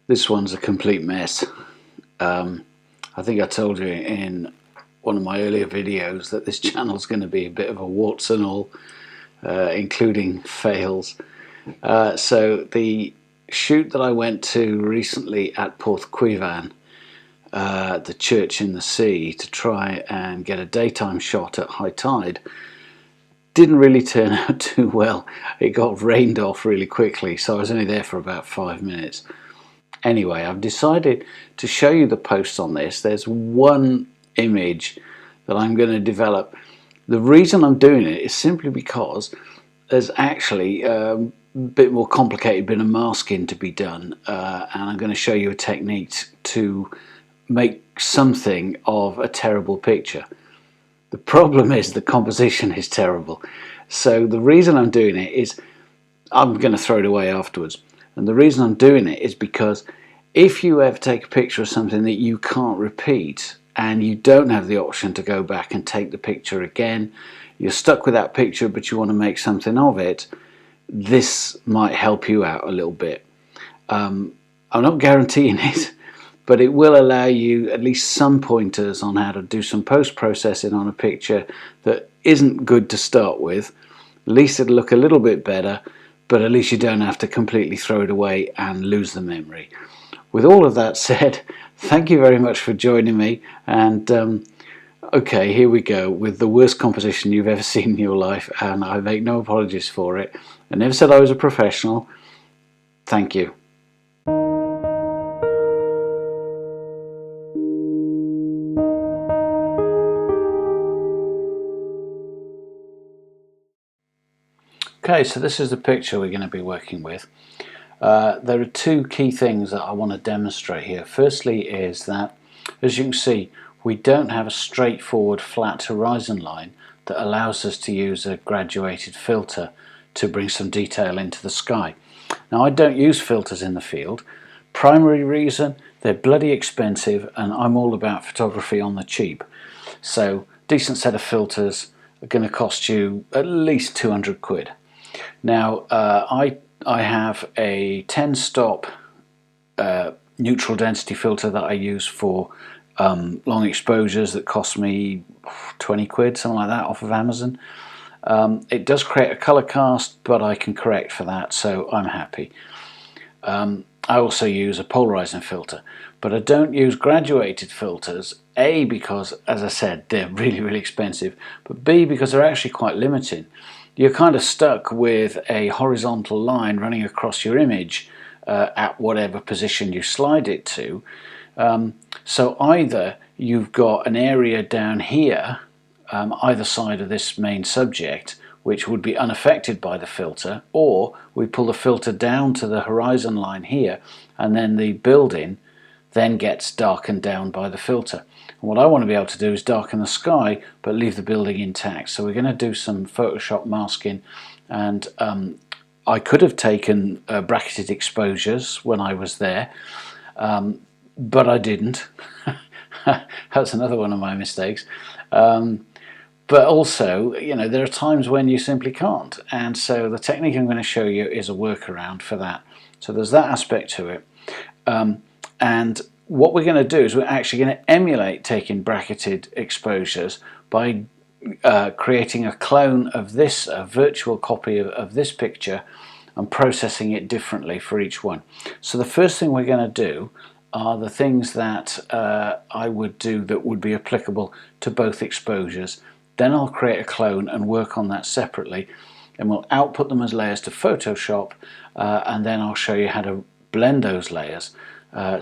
This one's a complete mess. I think I told you in one of my earlier videos that this channel's going to be a bit of a warts and all, including fails. So the shoot that I went to recently at Cwyfan, the church in the sea, to try and get a daytime shot at high tide, didn't really turn out too well. It got rained off really quickly, so I was only there for about 5 minutes. Anyway, I've decided to show you the posts on this. There's one image that I'm going to develop. The reason I'm doing it is simply because there's actually a bit more complicated bit of masking to be done, and I'm going to show you a technique to make something of a terrible picture. The problem is the composition is terrible. So the reason I'm doing it is I'm going to throw it away afterwards. And the reason I'm doing it is because if you ever take a picture of something that you can't repeat and you don't have the option to go back and take the picture again, you're stuck with that picture but you want to make something of it, this might help you out a little bit. I'm not guaranteeing it, but it will allow you at least some pointers on how to do some post-processing on a picture that isn't good to start with. At least it'll look a little bit better, but at least you don't have to completely throw it away and lose the memory. With all of that said, thank you very much for joining me, and okay, here we go with the worst composition you've ever seen in your life, and I make no apologies for it. I never said I was a professional. Thank you. Okay, so this is the picture we're going to be working with. There are two key things that I want to demonstrate here. Firstly is that, as you can see, we don't have a straightforward flat horizon line that allows us to use a graduated filter to bring some detail into the sky. Now, I don't use filters in the field. Primary reason, they're bloody expensive and I'm all about photography on the cheap. So decent set of filters are going to cost you at least 200 quid. Now, I have a 10 stop neutral density filter that I use for long exposures that cost me 20 quid, something like that, off of Amazon. It does create a color cast, but I can correct for that, so I'm happy. I also use a polarizing filter, but I don't use graduated filters, A, because, as I said, they're really expensive, but B, because they're actually quite limiting. You're kind of stuck with a horizontal line running across your image at whatever position you slide it to. So either you've got an area down here, either side of this main subject, which would be unaffected by the filter, or we pull the filter down to the horizon line here, and then the building then gets darkened down by the filter. And what I want to be able to do is darken the sky but leave the building intact. So we're going to do some Photoshop masking, and I could have taken bracketed exposures when I was there, but I didn't. That's another one of my mistakes. But also, you know, there are times when you simply can't, and so the technique I'm going to show you is a workaround for that. So there's that aspect to it. And what we're going to do is we're actually going to emulate taking bracketed exposures by creating a clone of this, a virtual copy of this picture, and processing it differently for each one. So the first thing we're going to do are the things that I would do that would be applicable to both exposures. Then I'll create a clone and work on that separately, and we'll output them as layers to Photoshop, and then I'll show you how to blend those layers.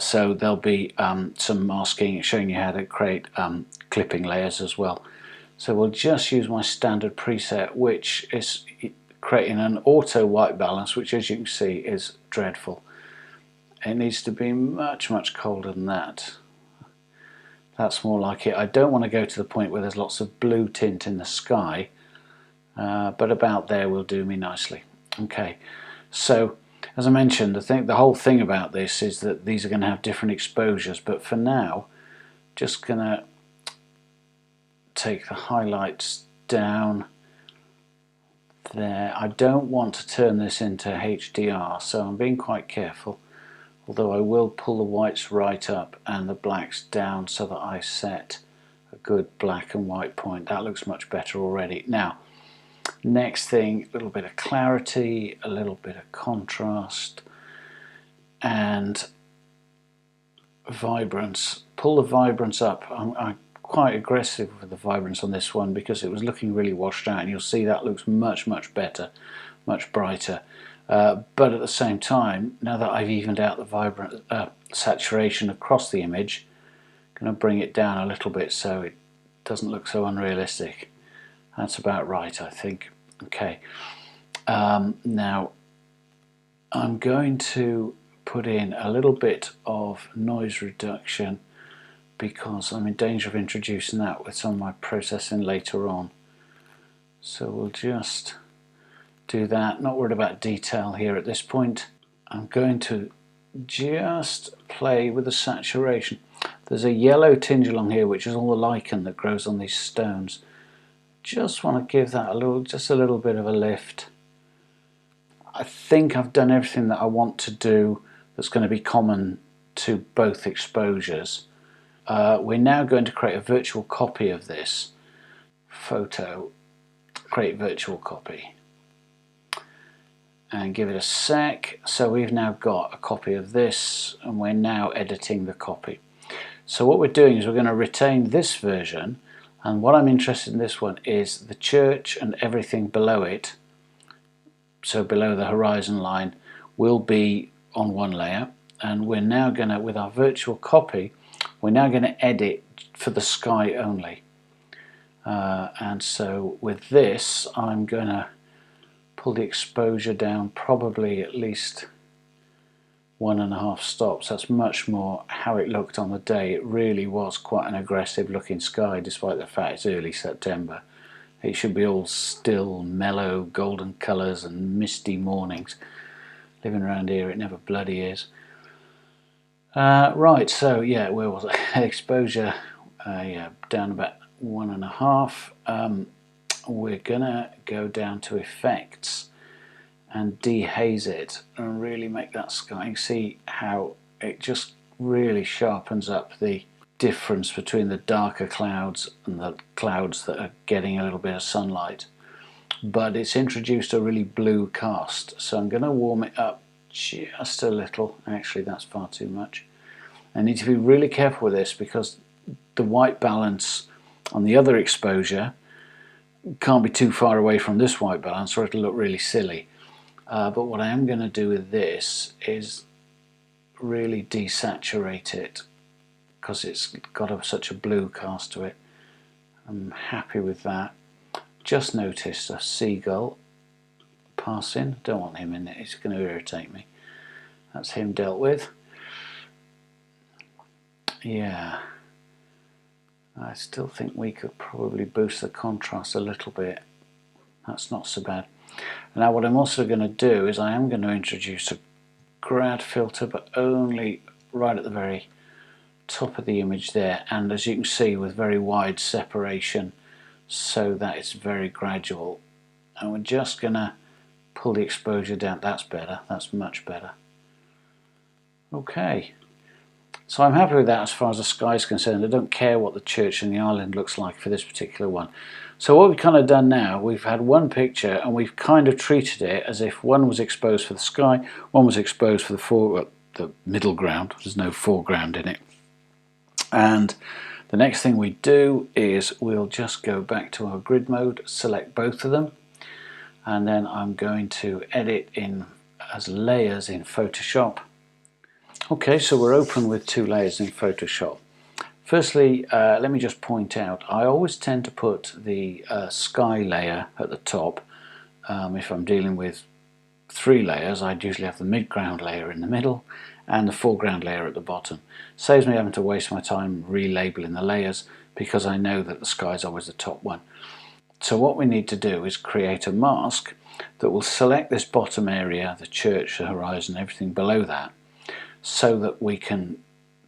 So there'll be some masking showing you how to create clipping layers as well. So we'll just use my standard preset, which is creating an auto white balance, which, as you can see, is dreadful. It needs to be much colder than that. That's more like it. I don't want to go to the point where there's lots of blue tint in the sky, but about there will do me nicely. Okay, so as I mentioned, the whole thing about this is that these are going to have different exposures, but for now, just going to take the highlights down there. I don't want to turn this into HDR, so I'm being quite careful. although I will pull the whites right up and the blacks down so that I set a good black and white point. That looks much better already. Now, next thing, a little bit of clarity, a little bit of contrast, and vibrance. Pull the vibrance up. I'm quite aggressive with the vibrance on this one because it was looking really washed out, and you'll see that looks much better, much brighter. But at the same time, now that I've evened out the vibrant saturation across the image, I'm going to bring it down a little bit so it doesn't look so unrealistic. That's about right, I think. Okay. Now I'm going to put in a little bit of noise reduction because I'm in danger of introducing that with some of my processing later on. So we'll just do that. Not worried about detail here at this point. I'm going to just play with the saturation. There's a yellow tinge along here, which is all the lichen that grows on these stones. Just want to give that just a little bit of a lift. I think I've done everything that I want to do that's going to be common to both exposures. We're now going to create a virtual copy of this photo. Create virtual copy. And give it a sec. So we've now got a copy of this, and we're now editing the copy. So what we're doing is we're going to retain this version, and what I'm interested in this one is the church and everything below it, so below the horizon line, will be on one layer, and we're now going to, with our virtual copy, we're now going to edit for the sky only. And so with this, I'm going to pull the exposure down probably at least 1.5 stops. That's much more how it looked on the day. It really was quite an aggressive looking sky, despite the fact it's early September. It should be all still, mellow, golden colours and misty mornings. Living around here, it never bloody is. Right, so yeah, where was it? Exposure, yeah, down about 1.5. We're gonna go down to effects and dehaze it and really make that sky. You can see how it just really sharpens up the difference between the darker clouds and the clouds that are getting a little bit of sunlight. But it's introduced a really blue cast, so I'm going to warm it up just a little. Actually, that's far too much. I need to be really careful with this because the white balance on the other exposure can't be too far away from this white balance or it'll look really silly. But what I am going to do with this is really desaturate it because it's got such a blue cast to it. I'm happy with that. Just noticed a seagull passing. Don't want him in it, he's going to irritate me. That's him dealt with. Yeah, I still think we could probably boost the contrast a little bit. That's not so bad. Now what I'm also going to do is I am going to introduce a grad filter, but only right at the very top of the image there, and as you can see with very wide separation so that it's very gradual. And we're just going to pull the exposure down. That's better, that's much better. Okay, so I'm happy with that as far as the sky is concerned. I don't care what the church and the island looks like for this particular one. So what we've kind of done now, we've had one picture and we've kind of treated it as if one was exposed for the sky, one was exposed for the middle ground. There's no foreground in it. And the next thing we do is we'll just go back to our grid mode, select both of them, and then I'm going to edit in as layers in Photoshop. Okay, so we're open with 2 layers in Photoshop. Firstly, let me just point out, I always tend to put the sky layer at the top. If I'm dealing with 3 layers, I'd usually have the midground layer in the middle and the foreground layer at the bottom. Saves me having to waste my time relabeling the layers because I know that the sky is always the top one. So what we need to do is create a mask that will select this bottom area, the church, the horizon, everything below that, so that we can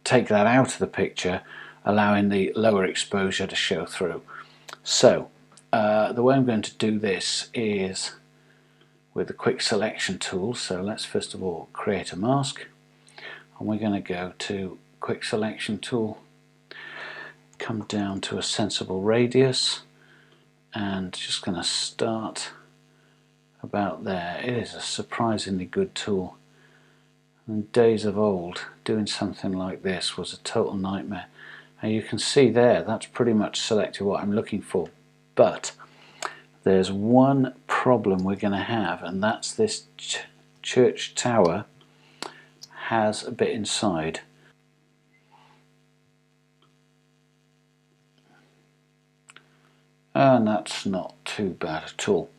take that out of the picture, allowing the lower exposure to show through. So the way I'm going to do this is with the quick selection tool. So let's first of all create a mask. and we're going to go to quick selection tool, come down to a sensible radius, and just going to start about there. It is a surprisingly good tool. In days of old, doing something like this was a total nightmare. And you can see there, that's pretty much selected what I'm looking for. But there's one problem we're going to have, and that's this church tower has a bit inside. And that's not too bad at all.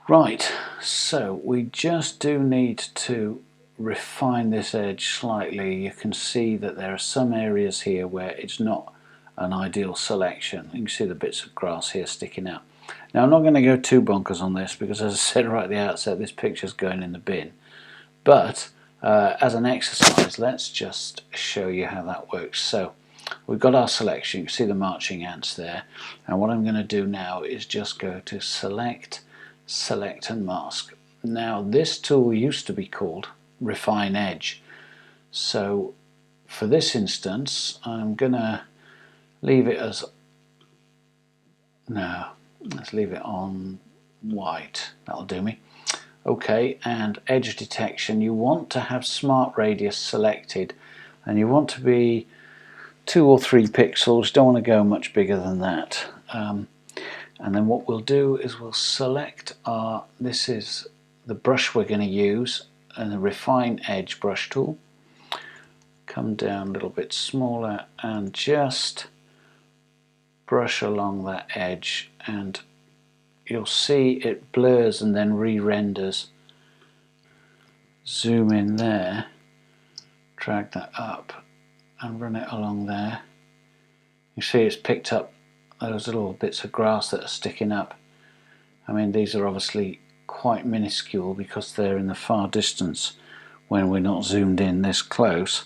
Right, so we just do need to refine this edge slightly. You can see that there are some areas here where it's not an ideal selection. You can see the bits of grass here sticking out. Now I'm not going to go too bonkers on this because, as I said right at the outset, this picture's going in the bin. But as an exercise, let's just show you how that works. So we've got our selection. You can see the marching ants there. And what I'm going to do now is just go to select, select and mask. Now this tool used to be called refine edge. So for this instance, I'm going to leave it as, no, let's leave it on white. That'll do me. Okay, and edge detection, you want to have smart radius selected, and you want to be 2 or 3 pixels. Don't want to go much bigger than that. And then what we'll do is we'll select our, this is the brush we're going to use, and the refine edge brush tool. Come down a little bit smaller and just brush along that edge, and you'll see it blurs and then re-renders. Zoom in there, drag that up and run it along there. You see it's picked up those little bits of grass that are sticking up. I mean, these are obviously quite minuscule because they're in the far distance when we're not zoomed in this close.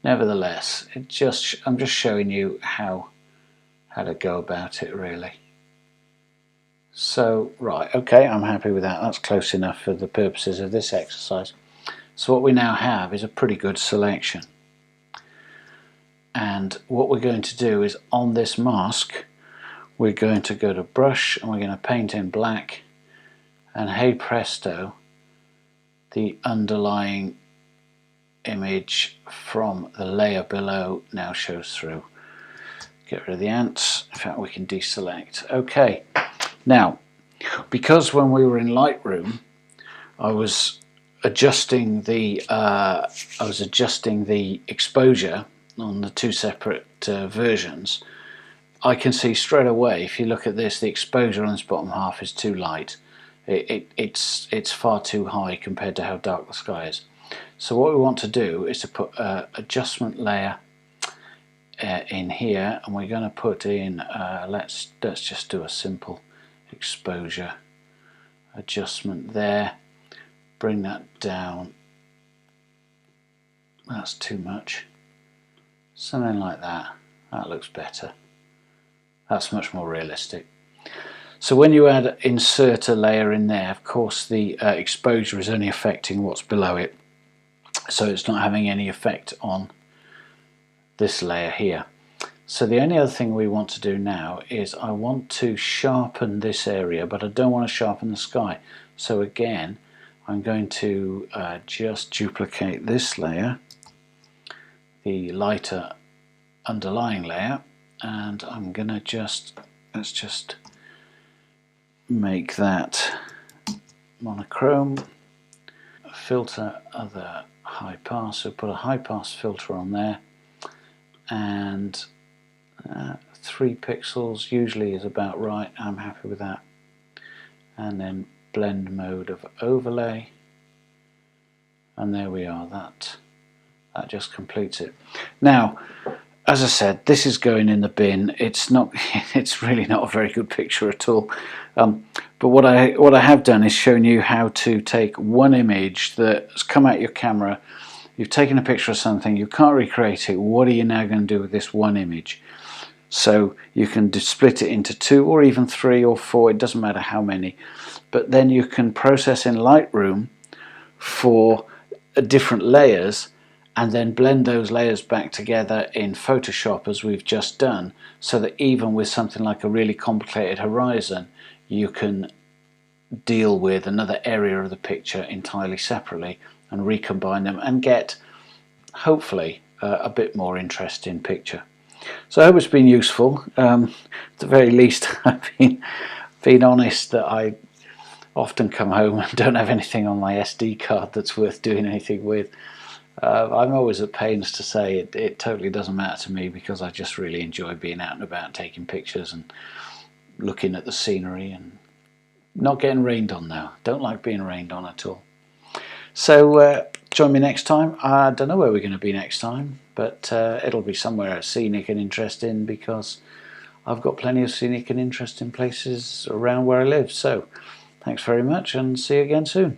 Nevertheless, I'm just showing you how to go about it really. So right, okay, I'm happy with that. That's close enough for the purposes of this exercise. So what we now have is a pretty good selection. And what we're going to do is, on this mask, we're going to go to brush and we're going to paint in black, and hey presto, the underlying image from the layer below now shows through. Get rid of the ants. In fact, we can deselect. Okay, now because when we were in Lightroom I was adjusting the exposure on the 2 separate versions, I can see straight away, if you look at this, the exposure on this bottom half is too light. It's far too high compared to how dark the sky is. So what we want to do is to put an adjustment layer in here, and we're going to put in let's just do a simple exposure adjustment there. Bring that down. That's too much. Something like that. That looks better. That's much more realistic. So when you insert a layer in there, of course the exposure is only affecting what's below it, so it's not having any effect on this layer here. So the only other thing we want to do now is I want to sharpen this area, but I don't want to sharpen the sky. So again, I'm going to just duplicate this layer, the lighter underlying layer, and I'm going to let's just make that monochrome. Filter other high pass, so put a high pass filter on there, and 3 pixels usually is about right. I'm happy with that. And then blend mode of overlay, and there we are. That just completes it. Now, as I said, this is going in the bin. It's really not a very good picture at all. But what I have done is shown you how to take one image that's come out your camera. You've taken a picture of something, you can't recreate it. What are you now going to do with this one image? So you can split it into 2 or even 3 or 4, it doesn't matter how many. But then you can process in Lightroom for different layers and then blend those layers back together in Photoshop as we've just done, so that even with something like a really complicated horizon, you can deal with another area of the picture entirely separately and recombine them and get, hopefully, a bit more interesting picture. So I hope it's been useful. At the very least, I've been honest that I often come home and don't have anything on my SD card that's worth doing anything with. I'm always at pains to say it totally doesn't matter to me, because I just really enjoy being out and about, taking pictures and looking at the scenery and not getting rained on now. Don't like being rained on at all. So join me next time. I don't know where we're going to be next time, but it'll be somewhere scenic and interesting, because I've got plenty of scenic and interesting places around where I live. So thanks very much, and see you again soon.